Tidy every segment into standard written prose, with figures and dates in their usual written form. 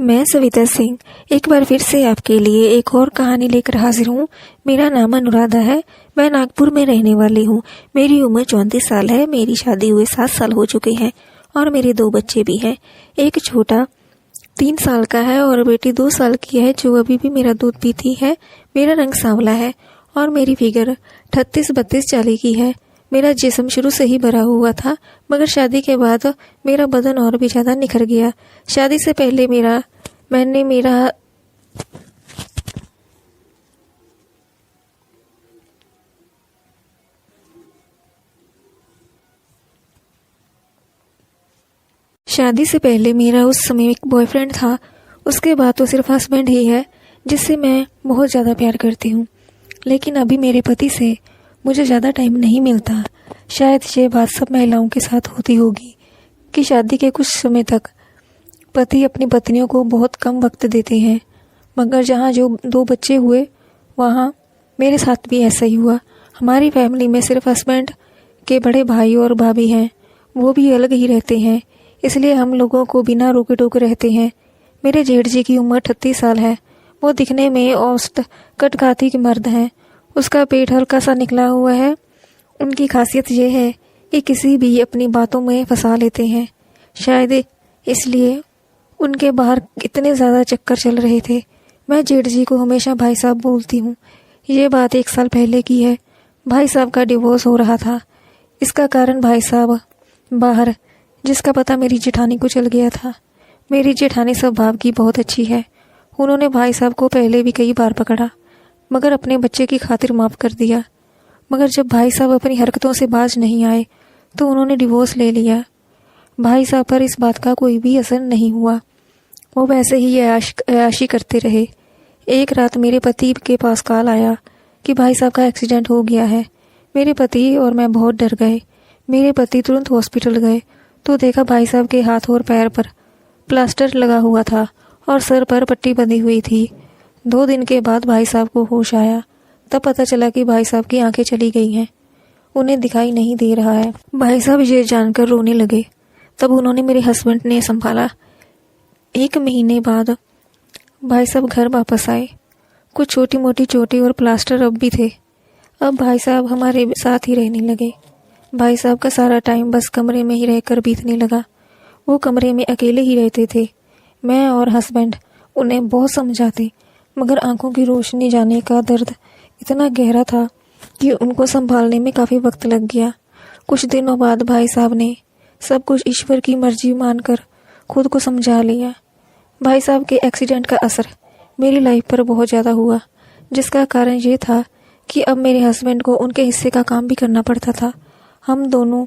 मैं सविता सिंह एक बार फिर से आपके लिए एक और कहानी लेकर हाजिर हूँ। मेरा नाम अनुराधा है। मैं नागपुर में रहने वाली हूँ। मेरी उम्र 34 साल है। मेरी शादी हुए 7 साल हो चुके हैं और मेरे 2 बच्चे भी हैं। एक छोटा 3 साल का है और बेटी 2 साल की है जो अभी भी मेरा दूध पीती है। मेरा रंग सांवला है और मेरी फिगर 38-32-40 की है। मेरा जिस्म शुरू से ही भरा हुआ था, मगर शादी के बाद मेरा बदन और भी ज़्यादा निखर गया। शादी से पहले मेरा उस समय एक बॉयफ्रेंड था। उसके बाद तो सिर्फ हस्बैंड ही है जिससे मैं बहुत ज़्यादा प्यार करती हूँ। लेकिन अभी मेरे पति से मुझे ज़्यादा टाइम नहीं मिलता। शायद ये बात सब महिलाओं के साथ होती होगी कि शादी के कुछ समय तक पति अपनी पत्नियों को बहुत कम वक्त देते हैं। मगर जहाँ जो 2 बच्चे हुए वहाँ मेरे साथ भी ऐसा ही हुआ। हमारी फैमिली में सिर्फ हस्बैंड के बड़े भाई और भाभी हैं, वो भी अलग ही रहते हैं, इसलिए हम लोगों को बिना रोके टोके रहते हैं। मेरे जेठ जी की उम्र 38 साल है। वो दिखने में औसत कटघाती के मर्द हैं। उसका पेट हल्का सा निकला हुआ है। उनकी खासियत ये है कि किसी भी अपनी बातों में फंसा लेते हैं। शायद इसलिए उनके बाहर इतने ज़्यादा चक्कर चल रहे थे। मैं जेठ जी को हमेशा भाई साहब बोलती हूँ। ये बात 1 साल पहले की है। भाई साहब का डिवोर्स हो रहा था। इसका कारण भाई साहब बाहर, जिसका पता मेरी जेठानी को चल गया था। मेरी जेठानी स्वभाव की बहुत अच्छी है। उन्होंने भाई साहब को पहले भी कई बार पकड़ा, मगर अपने बच्चे की खातिर माफ़ कर दिया। मगर जब भाई साहब अपनी हरकतों से बाज नहीं आए तो उन्होंने डिवोर्स ले लिया। भाई साहब पर इस बात का कोई भी असर नहीं हुआ। वो वैसे ही अयाशी करते रहे। एक रात मेरे पति के पास कॉल आया कि भाई साहब का एक्सीडेंट हो गया है। मेरे पति और मैं बहुत डर गए। मेरे पति तुरंत हॉस्पिटल गए तो देखा भाई साहब के हाथ और पैर पर प्लास्टर लगा हुआ था और सर पर पट्टी बंधी हुई थी। 2 दिन के बाद भाई साहब को होश आया। तब पता चला कि भाई साहब की आंखें चली गई हैं, उन्हें दिखाई नहीं दे रहा है। भाई साहब ये जानकर रोने लगे। तब उन्होंने मेरे हस्बैंड ने संभाला। 1 महीने बाद भाई साहब घर वापस आए। कुछ छोटी मोटी चोटी और प्लास्टर अब भी थे। अब भाई साहब हमारे साथ ही रहने लगे। भाई साहब का सारा टाइम बस कमरे में ही रहकर बीतने लगा। वो कमरे में अकेले ही रहते थे। मैं और हस्बैंड उन्हें बहुत समझाते, मगर आंखों की रोशनी जाने का दर्द इतना गहरा था कि उनको संभालने में काफ़ी वक्त लग गया। कुछ दिनों बाद भाई साहब ने सब कुछ ईश्वर की मर्जी मानकर खुद को समझा लिया। भाई साहब के एक्सीडेंट का असर मेरी लाइफ पर बहुत ज़्यादा हुआ, जिसका कारण ये था कि अब मेरे हस्बैंड को उनके हिस्से का काम भी करना पड़ता था। हम दोनों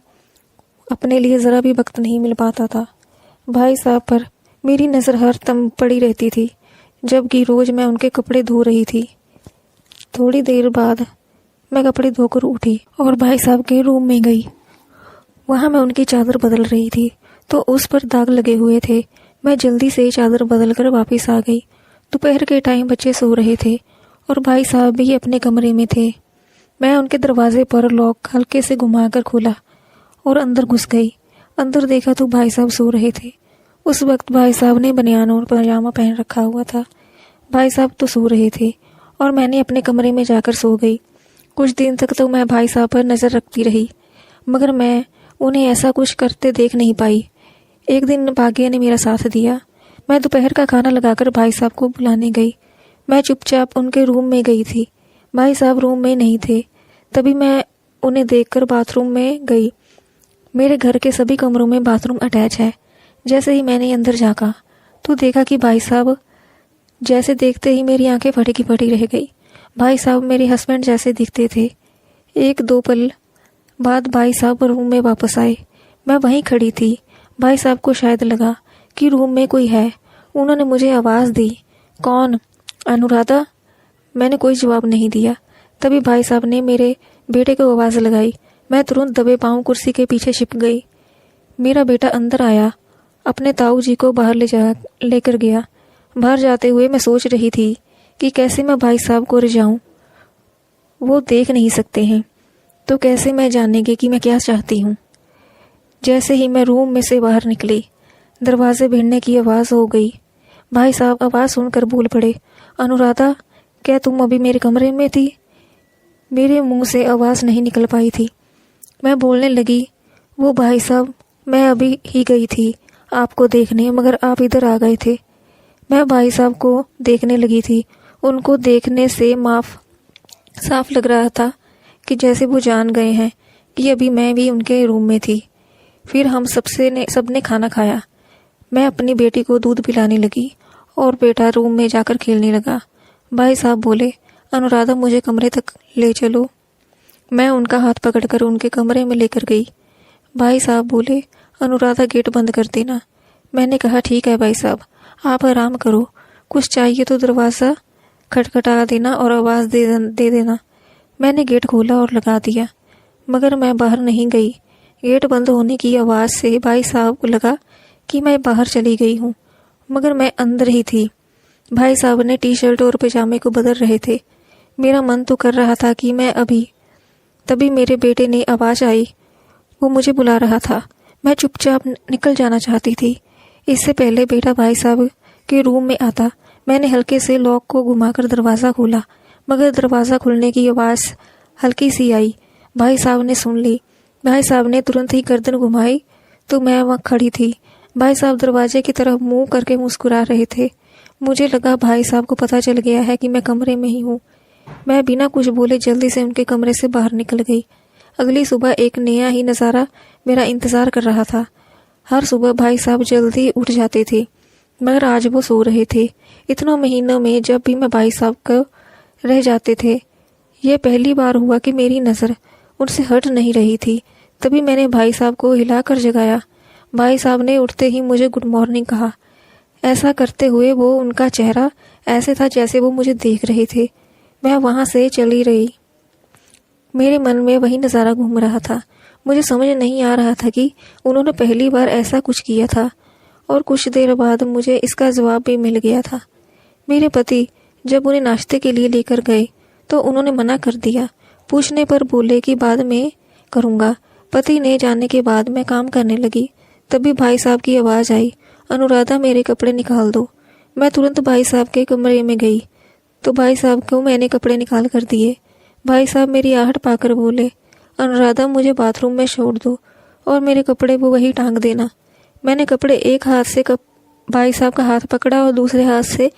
अपने लिए ज़रा भी वक्त नहीं मिल पाता था। भाई साहब पर मेरी नज़र हर दम पड़ी रहती थी, जबकि रोज़ मैं उनके कपड़े धो रही थी। थोड़ी देर बाद मैं कपड़े धोकर उठी और भाई साहब के रूम में गई। वहाँ मैं उनकी चादर बदल रही थी तो उस पर दाग लगे हुए थे। मैं जल्दी से चादर बदल कर वापस आ गई। दोपहर के टाइम बच्चे सो रहे थे और भाई साहब भी अपने कमरे में थे। मैं उनके दरवाजे पर लॉक हल्के से घुमाकर खोला और अंदर घुस गई। अंदर देखा तो भाई साहब सो रहे थे। उस वक्त भाई साहब ने बनियान और पजामा पहन रखा हुआ था। भाई साहब तो सो रहे थे और मैंने अपने कमरे में जाकर सो गई। कुछ दिन तक तो मैं भाई साहब पर नज़र रखती रही, मगर मैं उन्हें ऐसा कुछ करते देख नहीं पाई। एक दिन भाग्य ने मेरा साथ दिया। मैं दोपहर का खाना लगाकर भाई साहब को बुलाने गई। मैं चुपचाप उनके रूम में गई थी। भाई साहब रूम में नहीं थे। तभी मैं उन्हें देखकर बाथरूम में गई। मेरे घर के सभी कमरों में बाथरूम अटैच है। जैसे ही मैंने अंदर झाँका तो देखा कि भाई साहब, जैसे देखते ही मेरी आंखें फटी की फटी रह गई। भाई साहब मेरे हस्बैंड जैसे दिखते थे। 1-2 पल बाद भाई साहब रूम में वापस आए। मैं वहीं खड़ी थी। भाई साहब को शायद लगा कि रूम में कोई है। उन्होंने मुझे आवाज़ दी, कौन? अनुराधा। मैंने कोई जवाब नहीं दिया। तभी भाई साहब ने मेरे बेटे को आवाज़ लगाई। मैं तुरंत दबे पांव कुर्सी के पीछे छिप गई। मेरा बेटा अंदर आया, अपने ताऊ जी को बाहर लेकर गया। बाहर जाते हुए मैं सोच रही थी कि कैसे मैं भाई साहब को रिझाऊं। वो देख नहीं सकते हैं तो कैसे मैं जानेंगे कि मैं क्या चाहती हूँ। जैसे ही मैं रूम में से बाहर निकली, दरवाजे भिड़ने की आवाज़ हो गई। भाई साहब आवाज़ सुनकर बोल पड़े, अनुराधा, क्या तुम अभी मेरे कमरे में थी? मेरे मुंह से आवाज़ नहीं निकल पाई थी। मैं बोलने लगी, वो भाई साहब, मैं अभी ही गई थी आपको देखने, मगर आप इधर आ गए थे। मैं भाई साहब को देखने लगी थी। उनको देखने से साफ लग रहा था कि जैसे वो जान गए हैं कि अभी मैं भी उनके रूम में थी। फिर हम सबने खाना खाया। मैं अपनी बेटी को दूध पिलाने लगी और बेटा रूम में जाकर खेलने लगा। भाई साहब बोले, अनुराधा, मुझे कमरे तक ले चलो। मैं उनका हाथ पकड़कर उनके कमरे में लेकर गई। भाई साहब बोले, अनुराधा, गेट बंद कर देना। मैंने कहा, ठीक है भाई साहब, आप आराम करो, कुछ चाहिए तो दरवाज़ा खटखटा देना और आवाज़ दे देना। मैंने गेट खोला और लगा दिया, मगर मैं बाहर नहीं गई। गेट बंद होने की आवाज़ से भाई साहब को लगा कि मैं बाहर चली गई हूँ, मगर मैं अंदर ही थी। भाई साहब ने टी शर्ट और पजामे को बदल रहे थे। मेरा मन तो कर रहा था कि मैं तभी मेरे बेटे ने आवाज़ आई। वो मुझे बुला रहा था। मैं चुपचाप निकल जाना चाहती थी। इससे पहले बेटा भाई साहब के रूम में आता, मैंने हल्के से लॉक को घुमाकर दरवाज़ा खोला, मगर दरवाज़ा खुलने की आवाज़ हल्की सी आई। भाई साहब ने सुन ली। भाई साहब ने तुरंत ही गर्दन घुमाई तो मैं वहाँ खड़ी थी। भाई साहब दरवाजे की तरफ मुंह करके मुस्कुरा रहे थे। मुझे लगा भाई साहब को पता चल गया है कि मैं कमरे में ही हूँ। मैं बिना कुछ बोले जल्दी से उनके कमरे से बाहर निकल गई। अगली सुबह एक नया ही नज़ारा मेरा इंतज़ार कर रहा था। हर सुबह भाई साहब जल्दी उठ जाते थे, मगर आज वो सो रहे थे। इतनों महीनों में जब भी मैं भाई साहब को रह जाते थे, ये पहली बार हुआ कि मेरी नज़र उनसे हट नहीं रही थी। तभी मैंने भाई साहब को हिलाकर जगाया। भाई साहब ने उठते ही मुझे गुड मॉर्निंग कहा। ऐसा करते हुए वो उनका चेहरा ऐसे था जैसे वो मुझे देख रहे थे। मैं वहाँ से चली रही। मेरे मन में वही नज़ारा घूम रहा था। मुझे समझ नहीं आ रहा था कि उन्होंने पहली बार ऐसा कुछ किया था, और कुछ देर बाद मुझे इसका जवाब भी मिल गया था। मेरे पति जब उन्हें नाश्ते के लिए लेकर गए तो उन्होंने मना कर दिया। पूछने पर बोले कि बाद में करूँगा। पति ने जाने के बाद मैं काम करने लगी। तभी भाई साहब की आवाज़ आई, अनुराधा, मेरे कपड़े निकाल दो। मैं तुरंत भाई साहब के कमरे में गई तो भाई साहब को मैंने कपड़े निकाल कर दिए। भाई साहब मेरी आहट पाकर बोले, अनुराधा, मुझे बाथरूम में छोड़ दो और मेरे कपड़े वो वही टांग देना। मैंने कपड़े एक हाथ से भाई साहब का हाथ पकड़ा और दूसरे हाथ से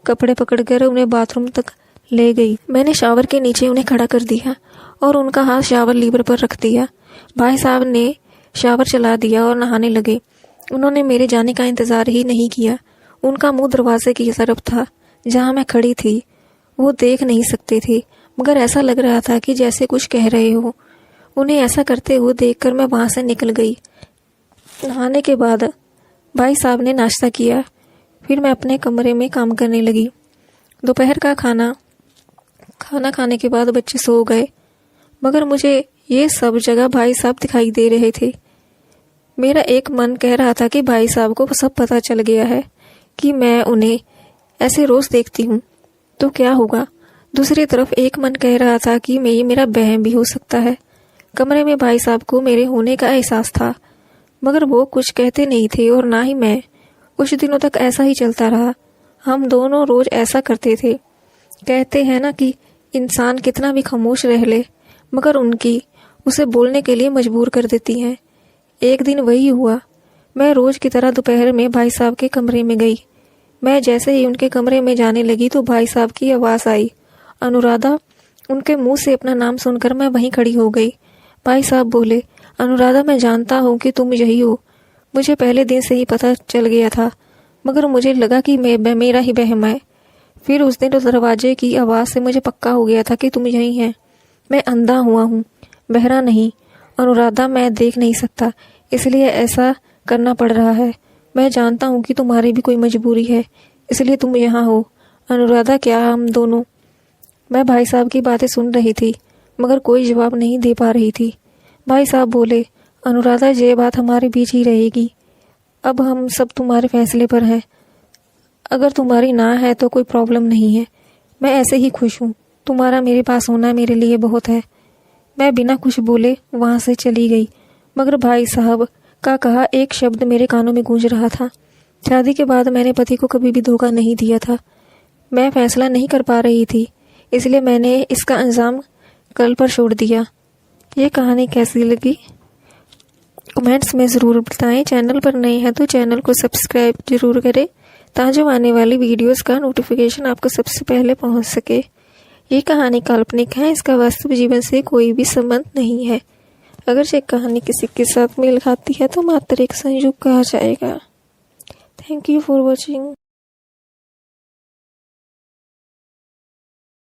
कपड़े पकड़कर उन्हें बाथरूम तक ले गई। मैंने शावर के नीचे उन्हें खड़ा कर दिया और उनका हाथ शावर लीवर पर रख दिया। भाई साहब ने शावर चला दिया और नहाने लगे। उन्होंने मेरे जाने का इंतज़ार ही नहीं किया। उनका मुंह दरवाजे की तरफ था जहाँ मैं खड़ी थी। वो देख नहीं सकते थे, मगर ऐसा लग रहा था कि जैसे कुछ कह रहे हो। उन्हें ऐसा करते हुए देखकर मैं वहाँ से निकल गई। नहाने के बाद भाई साहब ने नाश्ता किया। फिर मैं अपने कमरे में काम करने लगी। दोपहर का खाना खाने के बाद बच्चे सो गए, मगर मुझे ये सब जगह भाई साहब दिखाई दे रहे थे। मेरा एक मन कह रहा था कि भाई साहब को सब पता चल गया है कि मैं उन्हें ऐसे रोज देखती हूँ तो क्या होगा। दूसरी तरफ एक मन कह रहा था कि मेरा बहम भी हो सकता है। कमरे में भाई साहब को मेरे होने का एहसास था, मगर वो कुछ कहते नहीं थे और ना ही मैं। कुछ दिनों तक ऐसा ही चलता रहा। हम दोनों रोज ऐसा करते थे। कहते हैं ना कि इंसान कितना भी खामोश रह ले, मगर उसे बोलने के लिए मजबूर कर देती हैं। एक दिन वही हुआ। मैं रोज की तरह दोपहर में भाई साहब के कमरे में गई। मैं जैसे ही उनके कमरे में जाने लगी तो भाई साहब की आवाज़ आई, अनुराधा। उनके मुंह से अपना नाम सुनकर मैं वहीं खड़ी हो गई। भाई साहब बोले, अनुराधा, मैं जानता हूँ कि तुम यही हो। मुझे पहले दिन से ही पता चल गया था, मगर मुझे लगा कि मेरा ही वहम है। फिर उस दिन दरवाजे की आवाज़ से मुझे पक्का हो गया था कि तुम यही हैं। मैं अंधा हुआ हूँ, बहरा नहीं। अनुराधा, मैं देख नहीं सकता, इसलिए ऐसा करना पड़ रहा है। मैं जानता हूँ कि तुम्हारी भी कोई मजबूरी है, इसलिए तुम यहाँ हो। अनुराधा, क्या हम दोनों। मैं भाई साहब की बातें सुन रही थी, मगर कोई जवाब नहीं दे पा रही थी। भाई साहब बोले, अनुराधा, ये बात हमारे बीच ही रहेगी। अब हम सब तुम्हारे फैसले पर हैं। अगर तुम्हारी ना है तो कोई प्रॉब्लम नहीं है। मैं ऐसे ही खुश हूँ। तुम्हारा मेरे पास होना मेरे लिए बहुत है। मैं बिना कुछ बोले वहाँ से चली गई, मगर भाई साहब का कहा एक शब्द मेरे कानों में गूंज रहा था, शादी के बाद मैंने पति को कभी भी धोखा नहीं दिया था। मैं फैसला नहीं कर पा रही थी, इसलिए मैंने इसका अंजाम कल पर छोड़ दिया। ये कहानी कैसी लगी कमेंट्स में ज़रूर बताएं। चैनल पर नए हैं तो चैनल को सब्सक्राइब जरूर करें ताकि आने वाली वीडियोस का नोटिफिकेशन आपको सबसे पहले पहुंच सके। ये कहानी काल्पनिक है, इसका वास्तविक जीवन से कोई भी संबंध नहीं है। अगर ये कहानी किसी के साथ मेल खाती है तो मात्र एक संयोग कहा जाएगा। Thank you for watching.